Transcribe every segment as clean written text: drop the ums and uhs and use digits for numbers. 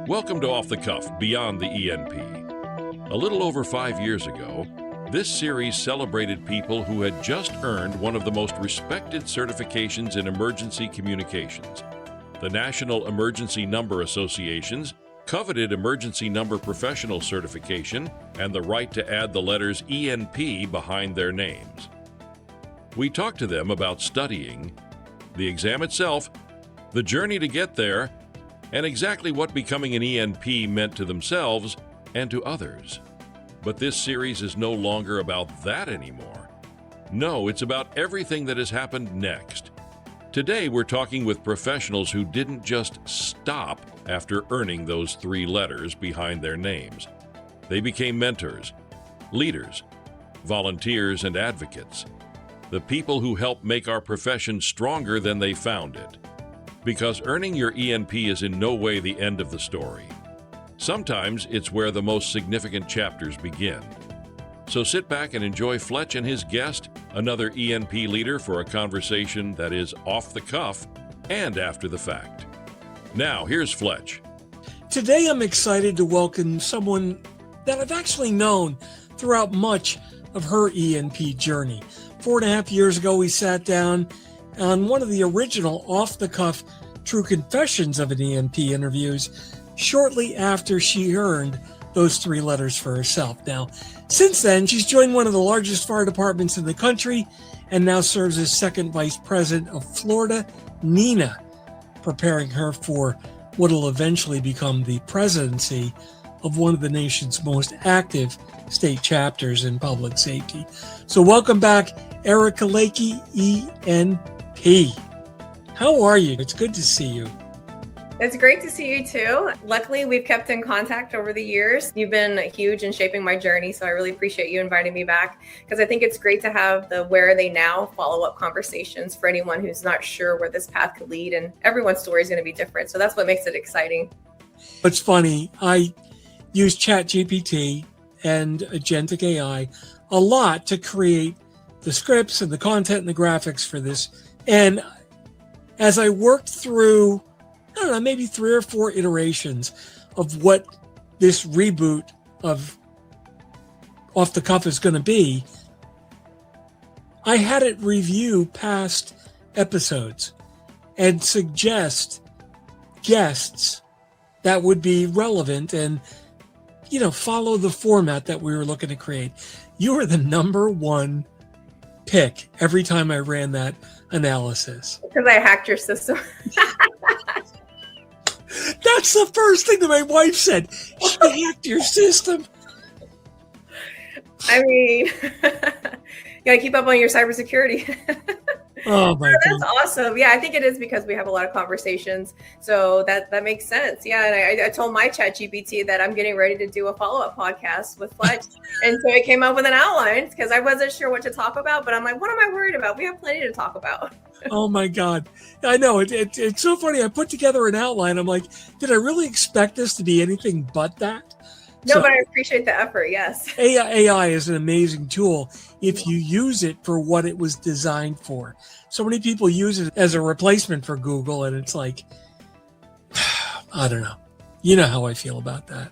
Welcome to Off the Cuff, Beyond the ENP. A little over 5 years ago, this series celebrated people who had just earned one of the most respected certifications in emergency communications. The National Emergency Number Association's coveted Emergency Number Professional certification and the right to add the letters ENP behind their names. We talked to them about studying, the exam itself, the journey to get there, and exactly what becoming an ENP meant to themselves and to others. But this series is no longer about that anymore. No, it's about everything that has happened next. Today, we're talking with professionals who didn't just stop after earning those 3 letters behind their names. They became mentors, leaders, volunteers, and advocates. The people who help make our profession stronger than they found it. Because earning your ENP is in no way the end of the story. Sometimes it's where the most significant chapters begin. So sit back and enjoy Fletch and his guest, another ENP leader, for a conversation that is off the cuff and after the fact. Now, here's Fletch. Today I'm excited to welcome someone that I've actually known throughout much of her ENP journey. 4.5 years ago, we sat down on one of the original off-the-cuff True Confessions of an ENP interviews shortly after she earned those 3 letters for herself. Now, since then, she's joined one of the largest fire departments in the country and now serves as second vice president of Florida, NENA, preparing her for what will eventually become the presidency of one of the nation's most active state chapters in public safety. So welcome back, Ericka Lakey, ENP. How are you? It's good to see you. It's great to see you too. Luckily, we've kept in contact over the years. You've been huge in shaping my journey, so I really appreciate you inviting me back because I think it's great to have the where are they now follow-up conversations for anyone who's not sure where this path could lead, and everyone's story is going to be different. So that's what makes it exciting. It's funny. I use ChatGPT and Agentic AI a lot to create the scripts and the content and the graphics for this. And as I worked through, I don't know, maybe 3 or 4 iterations of what this reboot of Off the Cuff is going to be, I had it review past episodes and suggest guests that would be relevant and, follow the format that we were looking to create. You were the number 1 pick every time I ran that analysis. Because I hacked your system. That's the first thing that my wife said. She hacked your system. I mean, you gotta keep up on your cybersecurity. Oh my God. That's awesome. Yeah, I think it is because we have a lot of conversations. So that makes sense. Yeah, and I told my ChatGPT that I'm getting ready to do a follow-up podcast with Fletch. And so it came up with an outline because I wasn't sure what to talk about, but I'm like, what am I worried about? We have plenty to talk about. Oh my God. I know. It's so funny. I put together an outline. I'm like, did I really expect this to be anything but that? No, but I appreciate the effort. Yes. AI is an amazing tool if you use it for what it was designed for. So many people use it as a replacement for Google, and it's like, I don't know. You know how I feel about that.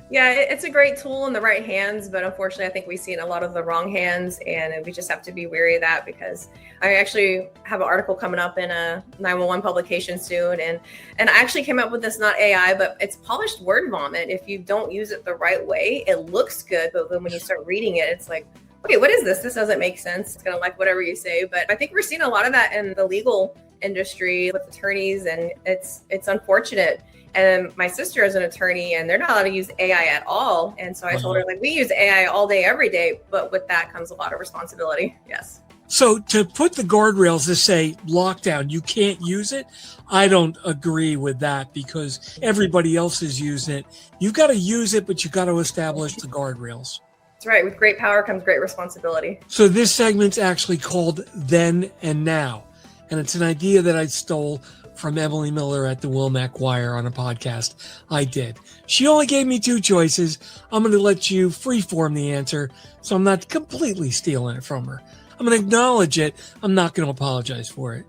Yeah, it's a great tool in the right hands, but unfortunately, I think we see it in a lot of the wrong hands, and we just have to be wary of that because I actually have an article coming up in a 911 publication soon, and I actually came up with this, not AI, but it's polished word vomit. If you don't use it the right way, it looks good, but then when you start reading it, it's like, okay, what is this? This doesn't make sense. It's gonna like whatever you say, but I think we're seeing a lot of that in the legal industry with attorneys, and it's unfortunate. And my sister is an attorney and they're not allowed to use AI at all. And so I told her, like, we use AI all day, every day, but with that comes a lot of responsibility. Yes. So to put the guardrails to say lockdown, you can't use it. I don't agree with that because everybody else is using it. You've got to use it, but you've got to establish the guardrails. That's right. With great power comes great responsibility. So this segment's actually called Then and Now. And it's an idea that I stole from Emily Miller at the Wilmette Choir on a podcast I did. She only gave me 2 choices. I'm going to let you freeform the answer, so I'm not completely stealing it from her. I'm going to acknowledge it. I'm not going to apologize for it.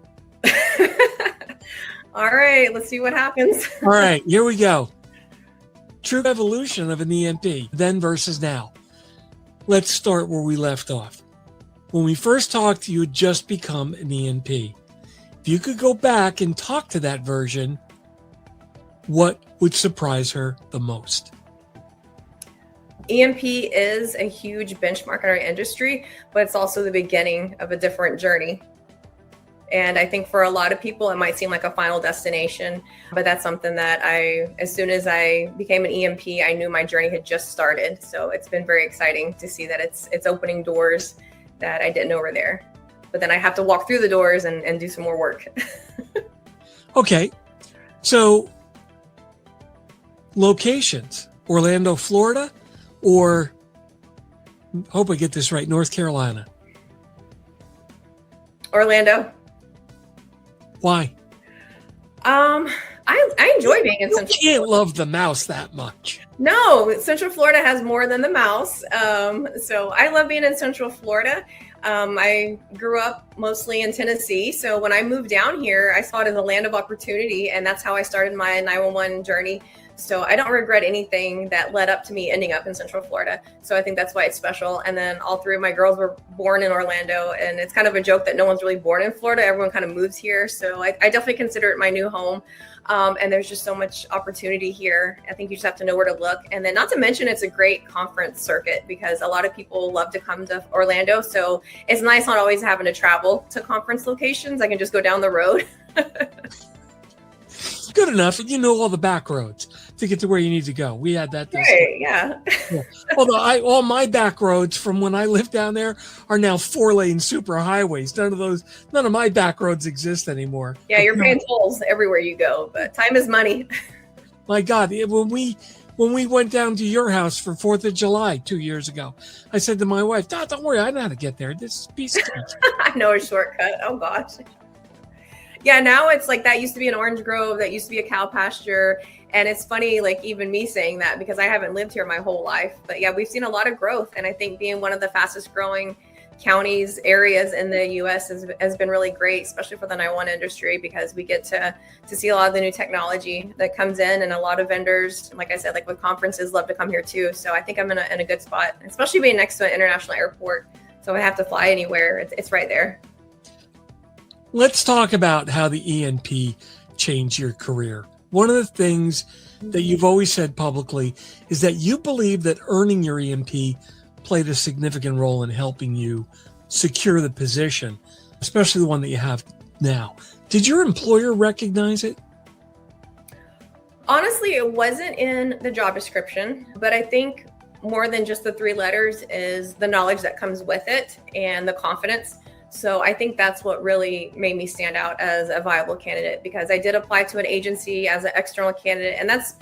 All right, let's see what happens. All right, here we go. true evolution of an ENP, then versus now. Let's start where we left off. When we first talked, you had just become an ENP. If you could go back and talk to that version, what would surprise her the most? ENP is a huge benchmark in our industry, but it's also the beginning of a different journey. And I think for a lot of people, it might seem like a final destination, but that's something that as soon as I became an ENP, I knew my journey had just started. So it's been very exciting to see that it's opening doors that I didn't know were there. But then I have to walk through the doors and do some more work. Okay. So locations, Orlando, Florida, or hope I get this right, North Carolina. Orlando. Why? I enjoy being in Central You can't Florida. love the mouse that much. No, Central Florida has more than the mouse. So I love being in Central Florida. I grew up mostly in Tennessee. So when I moved down here, I saw it as a land of opportunity. And that's how I started my 911 journey. So I don't regret anything that led up to me ending up in Central Florida. So I think that's why it's special. And then all three of my girls were born in Orlando. And it's kind of a joke that no one's really born in Florida. Everyone kind of moves here. So I definitely consider it my new home. And there's just so much opportunity here. I think you just have to know where to look. And then not to mention, it's a great conference circuit because a lot of people love to come to Orlando. So it's nice not always having to travel to conference locations. I can just go down the road. Good enough. And you know all the back roads to get to where you need to go. We had that. Right, yeah. Although all my back roads from when I lived down there are now 4-lane super highways. None of my back roads exist anymore. Yeah, you're paying tolls everywhere you go, but time is money. My God, when we went down to your house for 4th of July 2 years ago, I said to my wife, don't worry, I know how to get there. This is a piece of cake. I know a shortcut. Oh gosh. Yeah, now it's like that used to be an orange grove, that used to be a cow pasture. And it's funny, like even me saying that because I haven't lived here my whole life. But yeah, we've seen a lot of growth. And I think being one of the fastest growing counties, areas in the US has been really great, especially for the 911 industry, because we get to see a lot of the new technology that comes in, and a lot of vendors, like I said, like with conferences, love to come here too. So I think I'm in a good spot, especially being next to an international airport. So I have to fly anywhere. It's right there. Let's talk about how the ENP changed your career. One of the things that you've always said publicly is that you believe that earning your ENP played a significant role in helping you secure the position, especially the one that you have now. Did your employer recognize it? Honestly, it wasn't in the job description, but I think more than just the 3 letters is the knowledge that comes with it and the confidence. So I think that's what really made me stand out as a viable candidate, because I did apply to an agency as an external candidate, and that's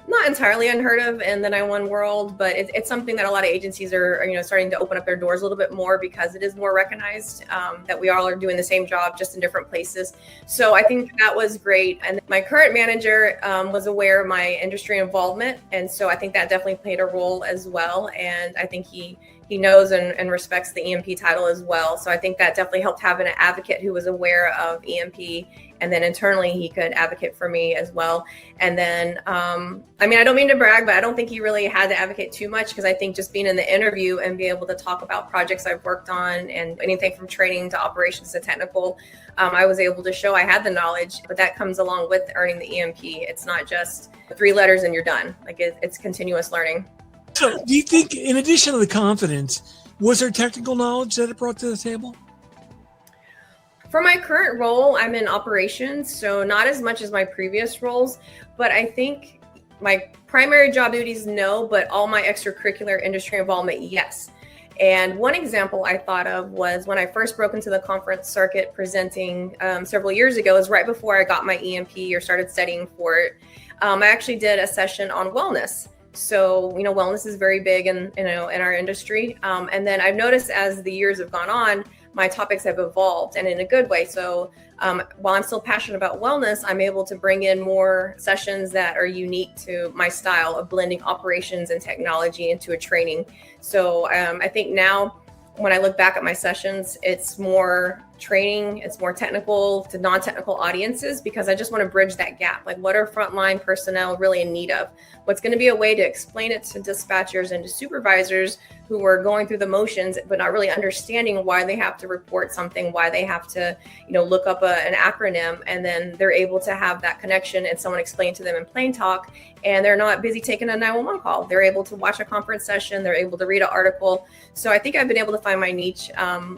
not entirely unheard of in the 911 world, but it's something that a lot of agencies are starting to open up their doors a little bit more, because it is more recognized that we all are doing the same job, just in different places. So I think that was great. And my current manager was aware of my industry involvement, and so I think that definitely played a role as well. And I think he knows and respects the ENP title as well. So I think that definitely helped having an advocate who was aware of ENP, and then internally he could advocate for me as well. And then, I don't mean to brag, but I don't think he really had to advocate too much, because I think just being in the interview and be able to talk about projects I've worked on and anything from training to operations to technical, I was able to show I had the knowledge. But that comes along with earning the ENP. It's not just 3 letters and you're done. Like it's continuous learning. So do you think, in addition to the confidence, was there technical knowledge that it brought to the table? For my current role, I'm in operations, so not as much as my previous roles, but I think my primary job duties, no, but all my extracurricular industry involvement, yes. And one example I thought of was when I first broke into the conference circuit presenting several years ago, is right before I got my ENP or started studying for it. I actually did a session on wellness. So, wellness is very big in our industry. And then I've noticed as the years have gone on, my topics have evolved, and in a good way. So while I'm still passionate about wellness, I'm able to bring in more sessions that are unique to my style of blending operations and technology into a training. So I think now when I look back at my sessions, it's more training. It's more technical to non-technical audiences because I just want to bridge that gap. Like, what are frontline personnel really in need of? What's going to be a way to explain it to dispatchers and to supervisors who are going through the motions, but not really understanding why they have to report something, why they have to, look up an acronym, and then they're able to have that connection and someone explain to them in plain talk, and they're not busy taking a 911 call. They're able to watch a conference session. They're able to read an article. So I think I've been able to find my niche,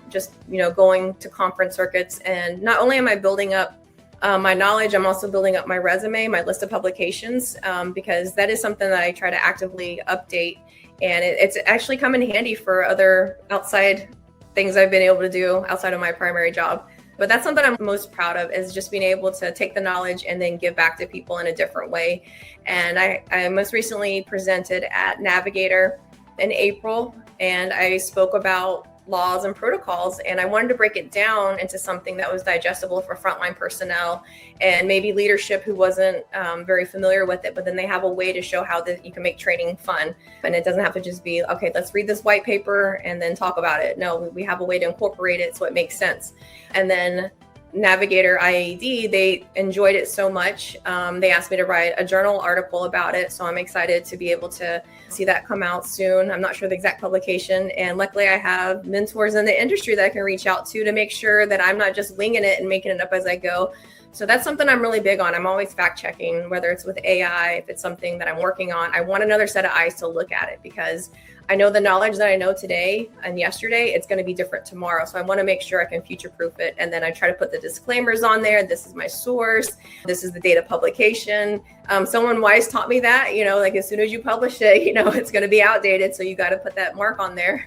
just, going to conference circuits. And not only am I building up my knowledge, I'm also building up my resume, my list of publications, because that is something that I try to actively update. And it's actually come in handy for other outside things I've been able to do outside of my primary job. But that's something I'm most proud of, is just being able to take the knowledge and then give back to people in a different way. And I most recently presented at Navigator in April, and I spoke about laws and protocols, and I wanted to break it down into something that was digestible for frontline personnel and maybe leadership who wasn't very familiar with it, but then they have a way to show how you can make training fun. And it doesn't have to just be, okay, let's read this white paper and then talk about it. No, we have a way to incorporate it so it makes sense. And then Navigator IAD, they enjoyed it so much. They asked me to write a journal article about it. So I'm excited to be able to see that come out soon. I'm not sure the exact publication. And luckily I have mentors in the industry that I can reach out to make sure that I'm not just winging it and making it up as I go. So that's something I'm really big on. I'm always fact checking, whether it's with AI, if it's something that I'm working on. I want another set of eyes to look at it, because I know the knowledge that I know today and yesterday, it's going to be different tomorrow. So I want to make sure I can future-proof it. And then I try to put the disclaimers on there. This is my source. This is the date of publication. Someone wise taught me that, like as soon as you publish it, it's going to be outdated. So you got to put that mark on there.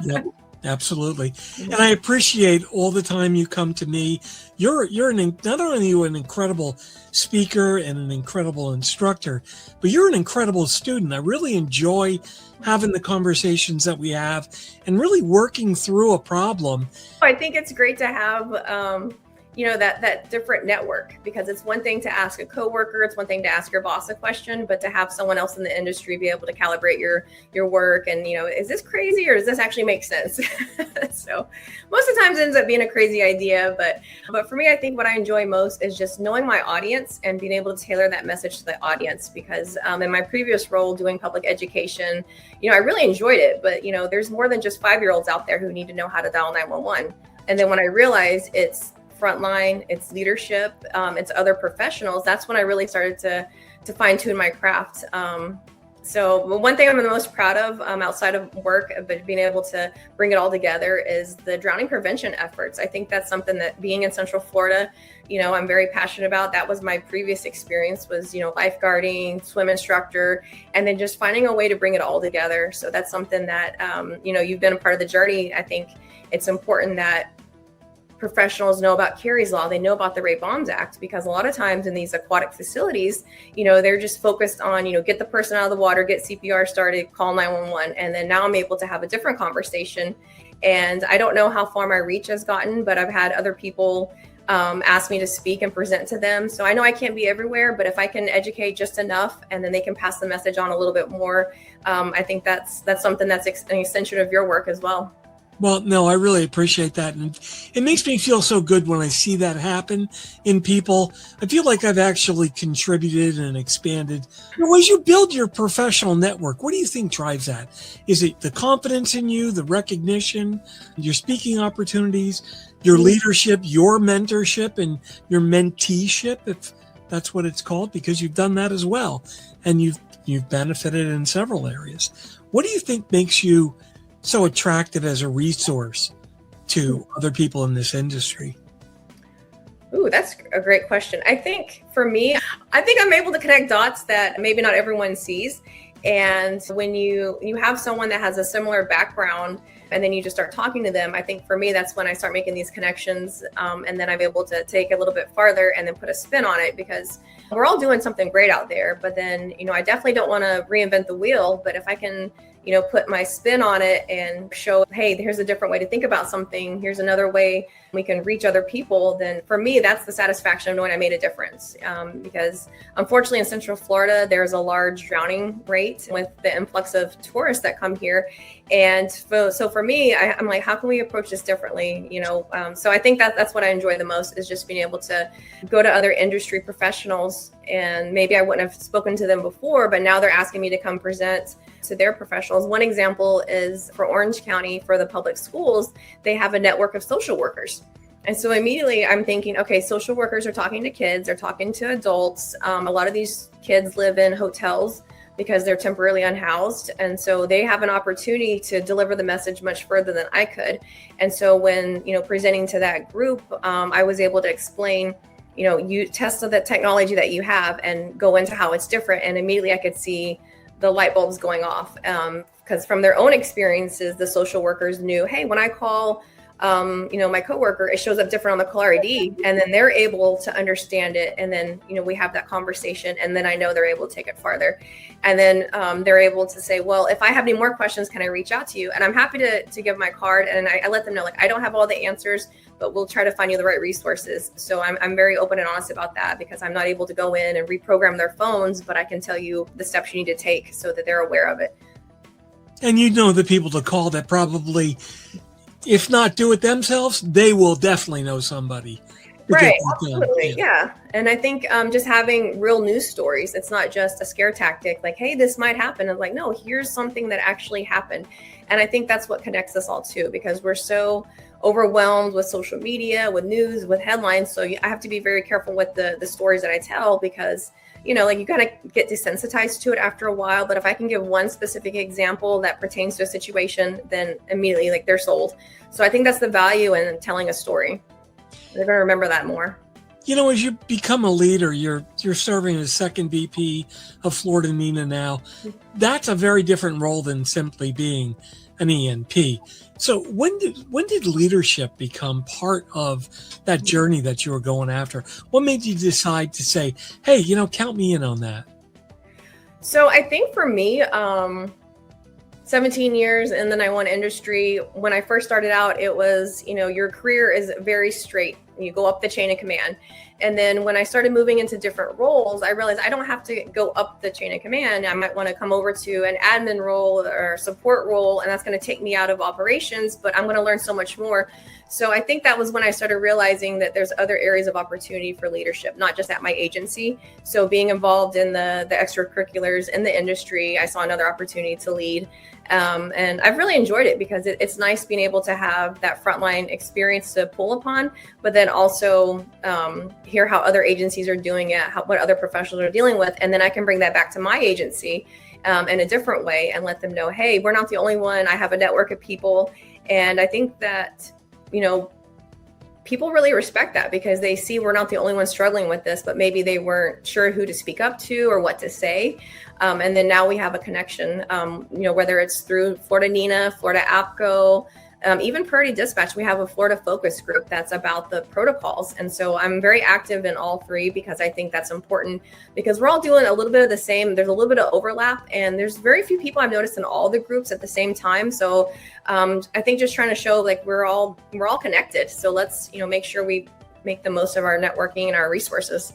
Yep, absolutely. And I appreciate all the time you come to me. You're not only are you an incredible speaker and an incredible instructor, but you're an incredible student. I really enjoy having the conversations that we have and really working through a problem. I think it's great to have, that different network, because it's one thing to ask a coworker, it's one thing to ask your boss a question, but to have someone else in the industry be able to calibrate your work and, is this crazy or does this actually make sense? So most of the times it ends up being a crazy idea, but for me, I think what I enjoy most is just knowing my audience and being able to tailor that message to the audience, because in my previous role doing public education, I really enjoyed it, but there's more than just 5-year-olds out there who need to know how to dial 911. And then when I realized it's frontline, it's leadership, it's other professionals, that's when I really started to fine tune my craft. So one thing I'm the most proud of outside of work, but being able to bring it all together, is the drowning prevention efforts. I think that's something that, being in Central Florida, I'm very passionate about. That was my previous experience, was, lifeguarding, swim instructor, and then just finding a way to bring it all together. So that's something that, you've been a part of the journey. I think it's important that professionals know about Carey's Law. They know about the Rape Bombs Act, because a lot of times in these aquatic facilities, they're just focused on, get the person out of the water, get CPR started, call 911. And then now I'm able to have a different conversation. And I don't know how far my reach has gotten, but I've had other people ask me to speak and present to them. So I know I can't be everywhere, but if I can educate just enough and then they can pass the message on a little bit more, I think that's something that's an extension of your work as well. Well, no, I really appreciate that. And it makes me feel so good when I see that happen in people. I feel like I've actually contributed and expanded. As you build your professional network, what do you think drives that? Is it the confidence in you, the recognition, your speaking opportunities, your leadership, your mentorship, and your menteeship, if that's what it's called, because you've done that as well. And you've benefited in several areas. What do you think makes you so attractive as a resource to other people in this industry? Ooh, that's a great question. I think for me, I'm able to connect dots that maybe not everyone sees. And when you have someone that has a similar background and then you just start talking to them, I think for me, that's when I start making these connections. And then I'm able to take a little bit farther and then put a spin on it, because we're all doing something great out there. But then, I definitely don't want to reinvent the wheel. But if I can, put my spin on it and show, hey, here's a different way to think about something. Here's another way we can reach other people. Then for me, that's the satisfaction of knowing I made a difference. Because unfortunately in Central Florida, there's a large drowning rate with the influx of tourists that come here. And so for me, I'm like, how can we approach this differently? So I think that's what I enjoy the most, is just being able to go to other industry professionals, and maybe I wouldn't have spoken to them before, but now they're asking me to come present to their professionals. One example is for Orange County, for the public schools, they have a network of social workers. And so immediately I'm thinking, okay, social workers are talking to kids, they're talking to adults. A lot of these kids live in hotels because they're temporarily unhoused. And so they have an opportunity to deliver the message much further than I could. And so when, presenting to that group, I was able to explain, you test the technology that you have and go into how it's different. And immediately I could see the light bulbs going off, because from their own experiences, the social workers knew, hey, when I call, my coworker, it shows up different on the caller ID, and then they're able to understand it. And then, we have that conversation, and then I know they're able to take it farther. And then they're able to say, well, if I have any more questions, can I reach out to you? And I'm happy to give my card. And I let them know, like, I don't have all the answers, but we'll try to find you the right resources. So I'm very open and honest about that, because I'm not able to go in and reprogram their phones, but I can tell you the steps you need to take so that they're aware of it. And the people to call that probably, if not do it themselves, they will definitely know somebody. Right, absolutely, yeah. And I think just having real news stories, it's not just a scare tactic, like, hey, this might happen. And like, no, here's something that actually happened. And I think that's what connects us all too, because we're so overwhelmed with social media, with news, with headlines. So I have to be very careful with the stories that I tell, because you kind of get desensitized to it after a while. But if I can give one specific example that pertains to a situation, then immediately they're sold. So I think that's the value in telling a story. They're going to remember that more. As you become a leader, you're serving as second VP of Florida NINA now. That's a very different role than simply being an ENP. So when did leadership become part of that journey that you were going after? What made you decide to say, hey, count me in on that? So I think for me, 17 years in the 911 industry, when I first started out, it was, your career is very straight. You go up the chain of command. And then when I started moving into different roles, I realized I don't have to go up the chain of command. I might want to come over to an admin role or support role, and that's going to take me out of operations, but I'm going to learn so much more. So I think that was when I started realizing that there's other areas of opportunity for leadership, not just at my agency. So being involved in the extracurriculars in the industry, I saw another opportunity to lead. And I've really enjoyed it, because it's nice being able to have that frontline experience to pull upon, but then also hear how other agencies are doing it, what other professionals are dealing with. And then I can bring that back to my agency in a different way and let them know, hey, we're not the only one. I have a network of people. And I think that, people really respect that, because they see we're not the only ones struggling with this, but maybe they weren't sure who to speak up to or what to say. And then now we have a connection, whether it's through Florida NINA, Florida APCO, even Priority Dispatch. We have a Florida focus group that's about the protocols. And so I'm very active in all three, because I think that's important, because we're all doing a little bit of the same. There's a little bit of overlap, and there's very few people I've noticed in all the groups at the same time. So I think just trying to show we're all connected. So let's, make sure we make the most of our networking and our resources.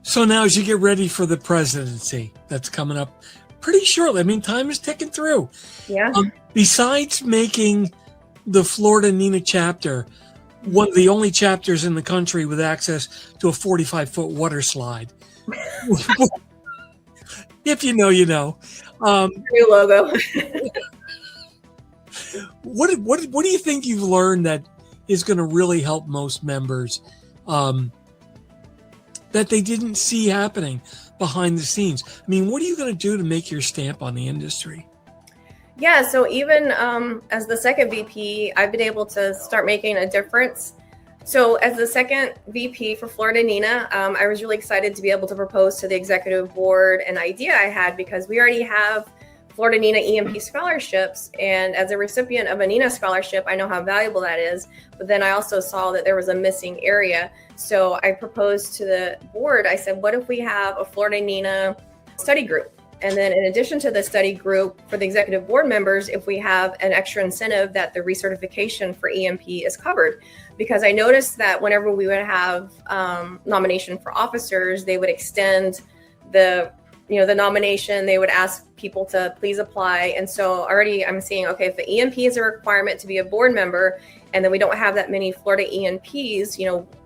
So now, as you get ready for the presidency that's coming up pretty shortly, time is ticking through. Yeah. Besides making the Florida NINA chapter one of the only chapters in the country with access to a 45-foot water slide, if you know, New logo. What do you think you've learned that is going to really help most members that they didn't see happening behind the scenes? What are you going to do to make your stamp on the industry? Yeah, so even as the second VP, I've been able to start making a difference. So as the second VP for Florida NINA, I was really excited to be able to propose to the executive board an idea I had, because we already have Florida NINA ENP scholarships. And as a recipient of a NINA scholarship, I know how valuable that is. But then I also saw that there was a missing area. So I proposed to the board, I said, what if we have a Florida NINA study group? And then in addition to the study group for the executive board members, if we have an extra incentive that the recertification for ENP is covered, because I noticed that whenever we would have nomination for officers, they would extend the nomination. They would ask people to please apply. And so already I'm seeing, okay, if the ENP is a requirement to be a board member, and then we don't have that many Florida ENPs,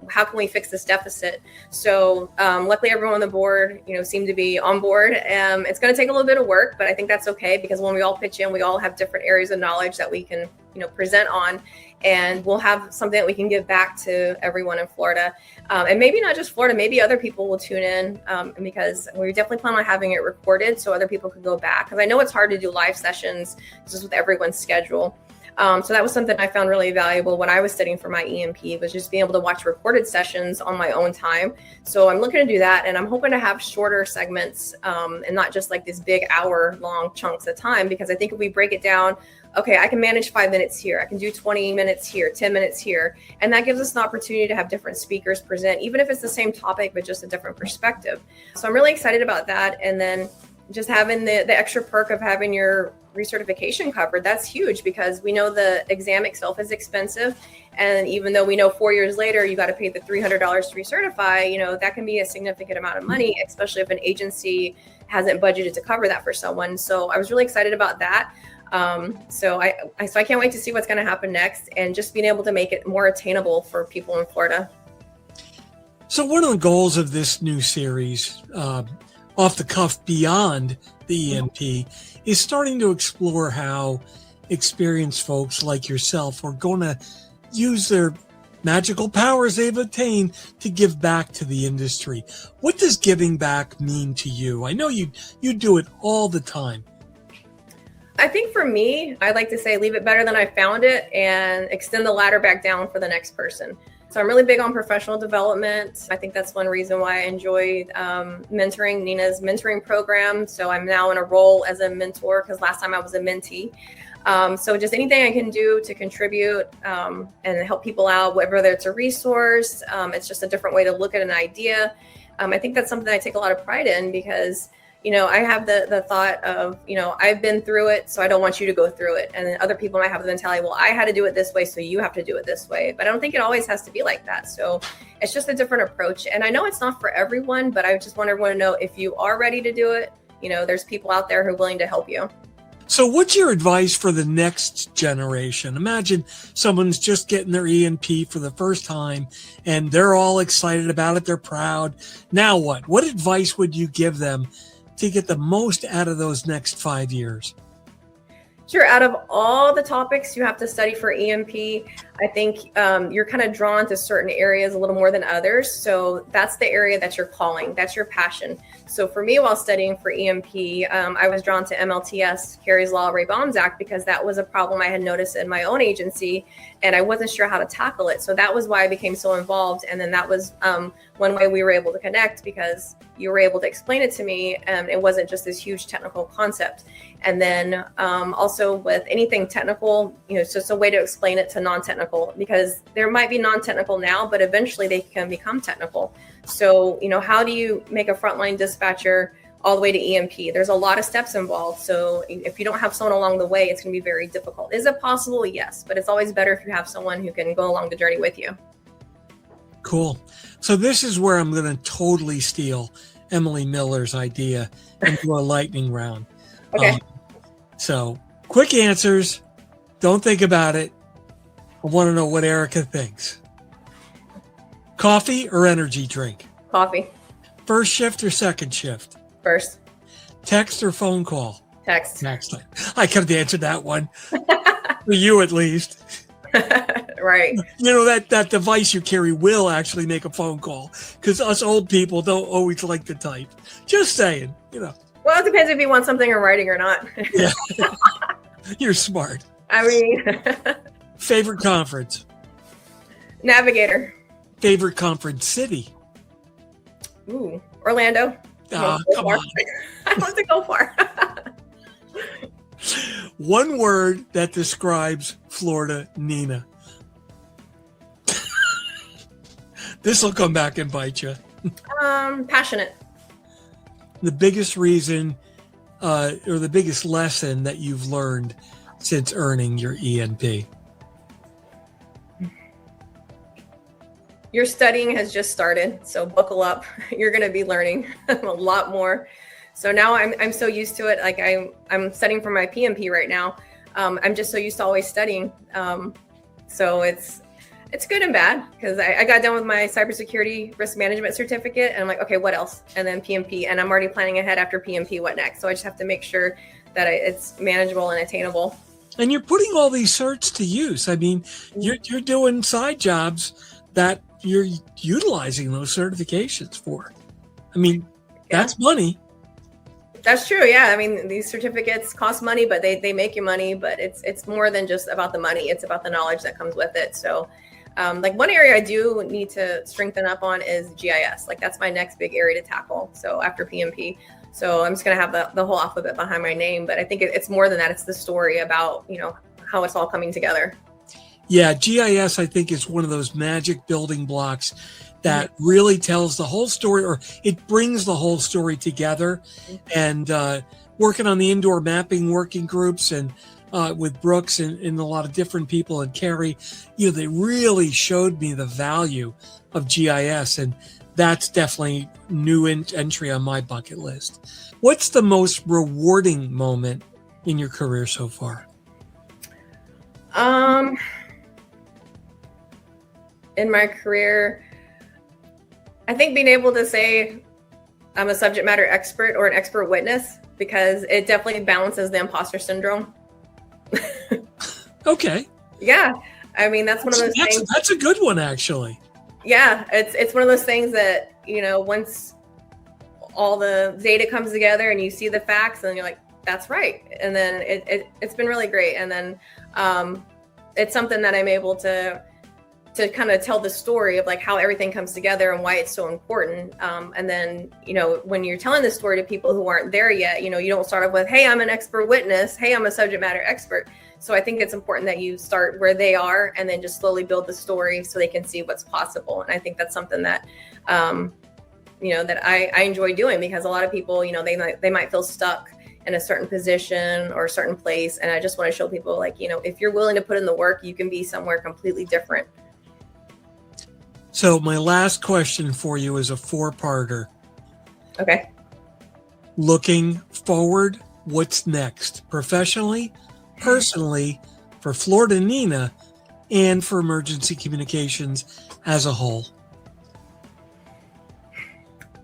how can we fix this deficit? So luckily everyone on the board, seemed to be on board. It's going to take a little bit of work, but I think that's okay, because when we all pitch in, we all have different areas of knowledge that we can, present on, and we'll have something that we can give back to everyone in Florida. And maybe not just Florida, maybe other people will tune in, because we definitely plan on having it recorded so other people could go back. Because I know it's hard to do live sessions just with everyone's schedule. So that was something I found really valuable when I was studying for my ENP, was just being able to watch recorded sessions on my own time. So I'm looking to do that, and I'm hoping to have shorter segments, and not just like these big hour-long chunks of time, because I think if we break it down, okay, I can manage 5 minutes here, I can do 20 minutes here, 10 minutes here, and that gives us an opportunity to have different speakers present, even if it's the same topic, but just a different perspective. So I'm really excited about that. And then just having the extra perk of having your recertification covered, that's huge, because we know the exam itself is expensive. And even though we know 4 years later, you got to pay the $300 to recertify, that can be a significant amount of money, especially if an agency hasn't budgeted to cover that for someone. So I was really excited about that. So I can't wait to see what's going to happen next, and just being able to make it more attainable for people in Florida. So one of the goals of this new series, Off the Cuff Beyond the ENP, is starting to explore how experienced folks like yourself are going to use their magical powers they've attained to give back to the industry. What does giving back mean to you? I know you do it all the time. I think for me, I like to say, leave it better than I found it, and extend the ladder back down for the next person. So I'm really big on professional development. I think that's one reason why I enjoyed mentoring Nina's mentoring program. So I'm now in a role as a mentor, because last time I was a mentee. So just anything I can do to contribute and help people out, whether it's a resource, it's just a different way to look at an idea. I think that's something I take a lot of pride in, because I have the thought of, I've been through it, so I don't want you to go through it. And then other people might have the mentality, well, I had to do it this way, so you have to do it this way. But I don't think it always has to be like that. So it's just a different approach. And I know it's not for everyone, but I just want everyone to know, if you are ready to do it, there's people out there who are willing to help you. So what's your advice for the next generation? Imagine someone's just getting their ENP for the first time, and they're all excited about it. They're proud. Now what? What advice would you give them to get the most out of those next 5 years? Sure. Out of all the topics you have to study for ENP, I think you're kind of drawn to certain areas a little more than others. So that's the area that's your calling, that's your passion. So for me, while studying for ENP, I was drawn to MLTS, Carey's Law, Ray Baum's Act, because that was a problem I had noticed in my own agency, and I wasn't sure how to tackle it. So that was why I became so involved. And then that was one way we were able to connect, because you were able to explain it to me. It wasn't just this huge technical concept. And then also with anything technical, it's just a way to explain it to non-technical, because there might be non-technical now, but eventually they can become technical. So, how do you make a frontline dispatcher all the way to ENP? There's a lot of steps involved. So if you don't have someone along the way, it's going to be very difficult. Is it possible? Yes, but it's always better if you have someone who can go along the journey with you. Cool. So this is where I'm going to totally steal Emily Miller's idea and do a lightning round. Okay. So quick answers. Don't think about it. I want to know what Ericka thinks. Coffee or energy drink? Coffee. First shift or second shift? First. Text or phone call? Text. I could have answered that one. For you, at least. Right. That device you carry will actually make a phone call, because us old people don't always like to type. Just saying, Well, it depends if you want something in writing or not. Yeah. You're smart. I mean. Favorite conference? Navigator. Favorite conference city? Ooh, Orlando. Come on. I want to go far. One word that describes Florida Nina. This will come back and bite you. Passionate. The biggest reason or the biggest lesson that you've learned since earning your ENP? Your studying has just started, so buckle up. You're going to be learning a lot more. So now I'm so used to it. Like I'm studying for my PMP right now. I'm just so used to always studying. So it's good and bad, because I got done with my cybersecurity risk management certificate, and I'm like, okay, what else? And then PMP, and I'm already planning ahead after PMP, what next? So I just have to make sure that it's manageable and attainable. And you're putting all these certs to use. I mean, you're doing side jobs that you're utilizing those certifications for. I mean, that's money. That's true. Yeah. I mean, these certificates cost money, but they make you money, but it's more than just about the money. It's about the knowledge that comes with it. So like one area I do need to strengthen up on is GIS. Like that's my next big area to tackle. So after PMP, so I'm just going to have the whole alphabet behind my name, but I think it's more than that. It's the story about, how it's all coming together. Yeah, GIS, I think, is one of those magic building blocks that really tells the whole story, or it brings the whole story together. And working on the indoor mapping working groups and with Brooks and a lot of different people, and Carrie, they really showed me the value of GIS. And that's definitely new entry on my bucket list. What's the most rewarding moment in your career so far? In my career, I think being able to say I'm a subject matter expert or an expert witness, because it definitely balances the imposter syndrome. Okay. Yeah. I mean, that's one of those things. That's a good one, actually. Yeah. It's one of those things that, once all the data comes together and you see the facts, and you're like, that's right. And then it's been really great. And then it's something that I'm able to kind of tell the story of like how everything comes together and why it's so important. And then, when you're telling the story to people who aren't there yet, you don't start off with, hey, I'm an expert witness. Hey, I'm a subject matter expert. So I think it's important that you start where they are and then just slowly build the story so they can see what's possible. And I think that's something that, that I enjoy doing, because a lot of people, they might feel stuck in a certain position or a certain place. And I just want to show people like, if you're willing to put in the work, you can be somewhere completely different. So my last question for you is a 4-parter. Okay. Looking forward, what's next? Professionally, personally, for Florida Nina, and for emergency communications as a whole?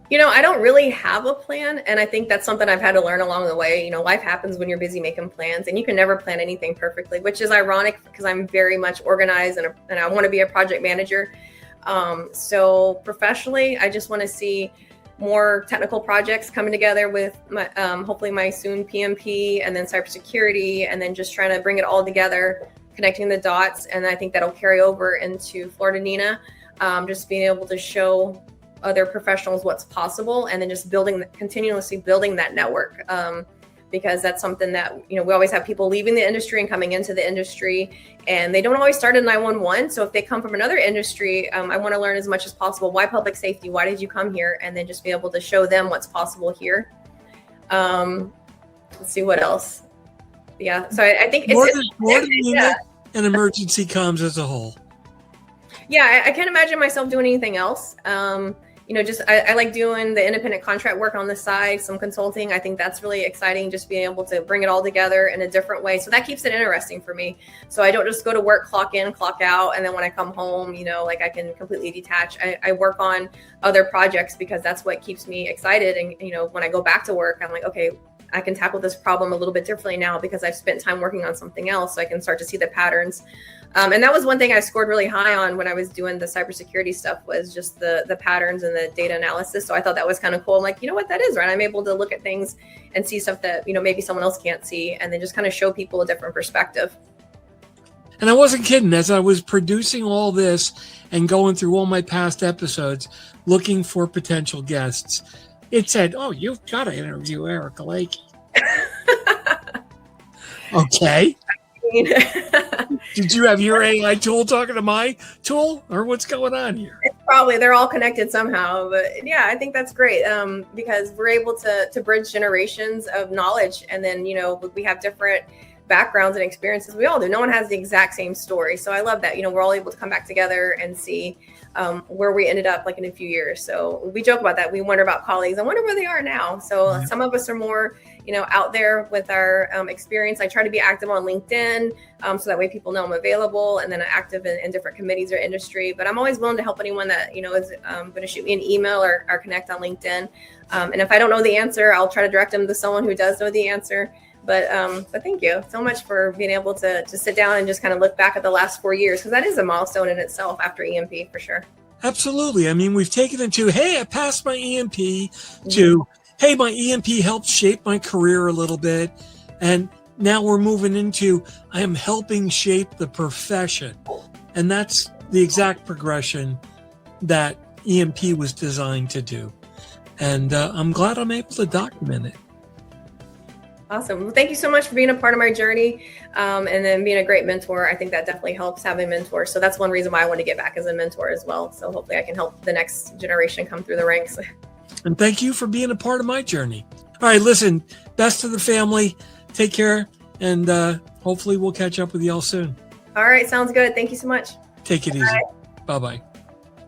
I don't really have a plan. And I think that's something I've had to learn along the way. Life happens when you're busy making plans, and you can never plan anything perfectly, which is ironic because I'm very much organized and I want to be a project manager. So professionally, I just want to see more technical projects coming together with my, hopefully my soon PMP, and then cybersecurity, and then just trying to bring it all together, connecting the dots. And I think that'll carry over into Florida Nina, just being able to show other professionals what's possible, and then just continuously building that network. Because that's something that, we always have people leaving the industry and coming into the industry, and they don't always start in 911. So if they come from another industry, I want to learn as much as possible. Why public safety? Why did you come here? And then just be able to show them what's possible here. Let's see what else. Yeah. So I think more than and emergency comms as a whole. Yeah. I can't imagine myself doing anything else. I like doing the independent contract work on the side, some consulting. I think that's really exciting, just being able to bring it all together in a different way. So that keeps it interesting for me. So I don't just go to work, clock in, clock out, and then when I come home, I can completely detach. I work on other projects because that's what keeps me excited. And, when I go back to work, I'm like, okay, I can tackle this problem a little bit differently now because I've spent time working on something else. So I can start to see the patterns. And that was one thing I scored really high on when I was doing the cybersecurity stuff, was just the patterns and the data analysis. So I thought that was kind of cool. I'm like, what, that is right. I'm able to look at things and see stuff that, maybe someone else can't see, and then just kind of show people a different perspective. And I wasn't kidding. As I was producing all this and going through all my past episodes, looking for potential guests, it said, oh, you've got to interview Ericka Lakey. Okay. Did you have your AI tool talking to my tool, or what's going on here? It's probably they're all connected somehow, but yeah, I think that's great because we're able to bridge generations of knowledge, and then we have different backgrounds and experiences. We all do. No one has the exact same story, so I love that. We're all able to come back together and see where we ended up like in a few years. So we joke about that. We wonder about colleagues. I wonder where they are now. So some of us are more out there with our experience. I try to be active on LinkedIn so that way people know I'm available, and then I'm active in different committees or industry. But I'm always willing to help anyone that is going to shoot me an email or connect on LinkedIn. And if I don't know the answer, I'll try to direct them to someone who does know the answer. But thank you so much for being able to sit down and just kind of look back at the last 4 years, because that is a milestone in itself after ENP for sure. Absolutely. I mean, we've taken it to, hey, I passed my ENP, to, hey, my ENP helped shape my career a little bit. And now we're moving into, I am helping shape the profession. And that's the exact progression that ENP was designed to do. And I'm glad I'm able to document it. Awesome. Well, thank you so much for being a part of my journey and then being a great mentor. I think that definitely helps having mentors. So that's one reason why I want to get back as a mentor as well. So hopefully I can help the next generation come through the ranks. And thank you for being a part of my journey. All right, listen, best to the family. Take care. And hopefully we'll catch up with y'all soon. All right. Sounds good. Thank you so much. Take it easy. Bye-bye.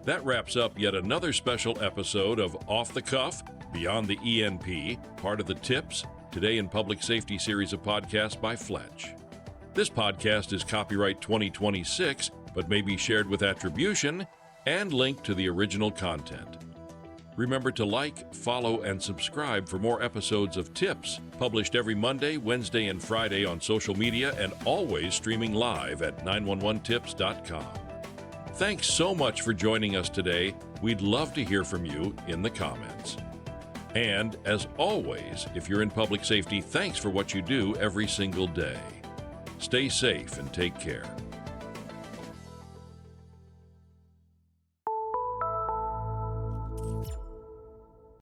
That wraps up yet another special episode of Off the Cuff, Beyond the ENP, part of the TiPS, Today in Public Safety series of podcasts by Fletch. This podcast is copyright 2026, but may be shared with attribution and linked to the original content. Remember to like, follow, and subscribe for more episodes of TiPS, published every Monday, Wednesday, and Friday on social media and always streaming live at 911tips.com. Thanks so much for joining us today. We'd love to hear from you in the comments. And, as always, if you're in public safety, thanks for what you do every single day. Stay safe and take care.